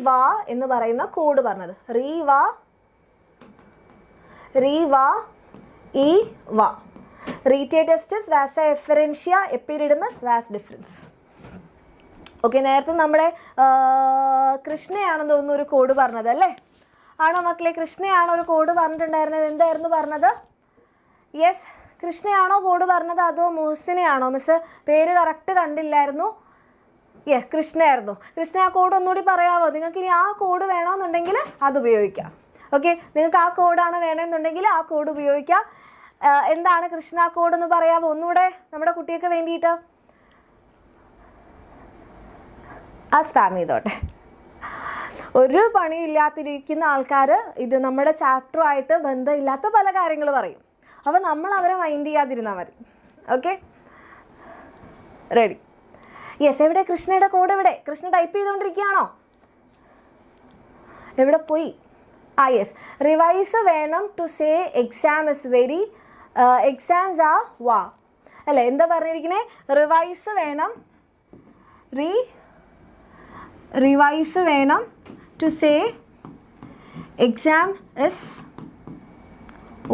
വാ എന്ന് പറയുന്ന കോഡ് പറഞ്ഞത്. റീ വാ ഈ വാ. റീറ്റേ testis, vasa എഫറൻഷ്യ, എപ്പിഡിഡിമസ്, vas deferens. Okay, നേരത്തെ നമ്മുടെ കൃഷ്ണയാണെന്ന് തോന്നുന്നു ഒരു കോഡ് പറഞ്ഞത് അല്ലേ? ആണോ മക്കളെ? കൃഷ്ണയാണോ ഒരു കോഡ് പറഞ്ഞിട്ടുണ്ടായിരുന്നത്? എന്തായിരുന്നു പറഞ്ഞത്? യെസ്, കൃഷ്ണയാണോ കോഡ് പറഞ്ഞത് അതോ മുഹസിനെയാണോ? മിസ് പേര് കറക്റ്റ് കണ്ടില്ലായിരുന്നു. യെസ്, കൃഷ്ണയായിരുന്നു. കൃഷ്ണ ആ കോഡ് ഒന്നുകൂടി പറയാമോ? നിങ്ങൾക്ക് ഇനി ആ കോഡ് വേണമെന്നുണ്ടെങ്കിൽ അത് ഉപയോഗിക്കാം. ഓക്കെ, നിങ്ങൾക്ക് ആ കോഡാണ് വേണമെന്നുണ്ടെങ്കിൽ ആ കോഡ് ഉപയോഗിക്കാം. എന്താണ് കൃഷ്ണ കോഡ് എന്ന് പറയാമോ ഒന്നുകൂടെ നമ്മുടെ കുട്ടികൾക്ക് വേണ്ടിയിട്ട്? ആ സ്പാം ചെയ്തോട്ടെ. ഒരു പണിയില്ലാത്തിരിക്കുന്ന ആൾക്കാർ ഇത് നമ്മുടെ ചാപ്റ്ററുമായിട്ട് ബന്ധമില്ലാത്ത പല കാര്യങ്ങൾ പറയും. അപ്പോൾ നമ്മൾ അവരെ മൈൻഡ് ചെയ്യാതിരുന്നാൽ മതി. Okay, ready? യെസ്, എവിടെ കൃഷ്ണയുടെ കോഡ്? എവിടെ? കൃഷ്ണ ടൈപ്പ് ചെയ്തുകൊണ്ടിരിക്കുകയാണോ? എവിടെ പോയി? ആ യെസ്, റിവൈസ് വേണം to say exam is very, exams ആ വാ അല്ലേ? എന്താ പറഞ്ഞിരിക്കുന്നത്? റിവൈസ് വേണം, റിവൈസ് വേണം ടു സേ എക്സാം ഇസ്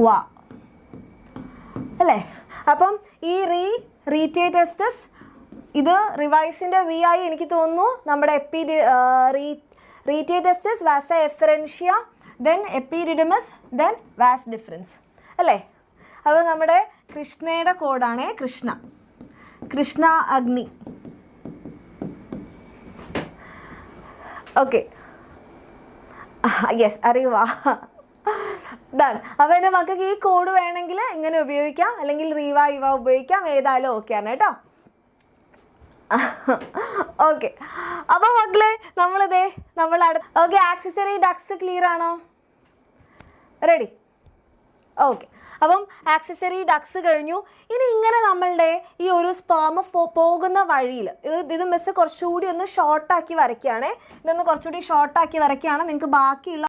വാ അല്ലേ? അപ്പം ഈ റീറ്റേ ടെസ്റ്റസ് ഇത് റിവൈസിൻ്റെ വി ആയി എനിക്ക് തോന്നുന്നു നമ്മുടെ rete testis, vasa efferentia, then epididymis, then vas deferens അല്ലേ? അപ്പോൾ നമ്മുടെ കൃഷ്ണയുടെ കോഡാണ് കൃഷ്ണ അഗ്നി. ഓക്കെ, യെസ്, അറിയുവാ. ഡൺ. അപ്പോൾ എൻ്റെ മക്കൾക്ക് ഈ കോഡ് വേണമെങ്കിൽ ഇങ്ങനെ ഉപയോഗിക്കാം, അല്ലെങ്കിൽ റീവ ഇവ ഉപയോഗിക്കാം. ഏതായാലും ഓക്കെയാണ് കേട്ടോ. ഓക്കെ, അപ്പോൾ മക്കളെ നമ്മൾ ഓക്കെ, ആക്സസറി ഡക്സ് ക്ലിയർ ആണോ? റെഡി? ഓക്കെ, അപ്പം ആക്സസറി ഡക്സ് കഴിഞ്ഞു. ഇനി ഇങ്ങനെ നമ്മളുടെ ഈ ഒരു സ്പേം പോകുന്ന വഴിയിൽ ഇത് മിസ് കുറച്ചുകൂടി ഒന്ന് ഷോർട്ടാക്കി വരയ്ക്കുകയാണേ. ഇതൊന്ന് കുറച്ചുകൂടി ഷോർട്ടാക്കി വരയ്ക്കുകയാണ്. നിങ്ങൾക്ക് ബാക്കിയുള്ള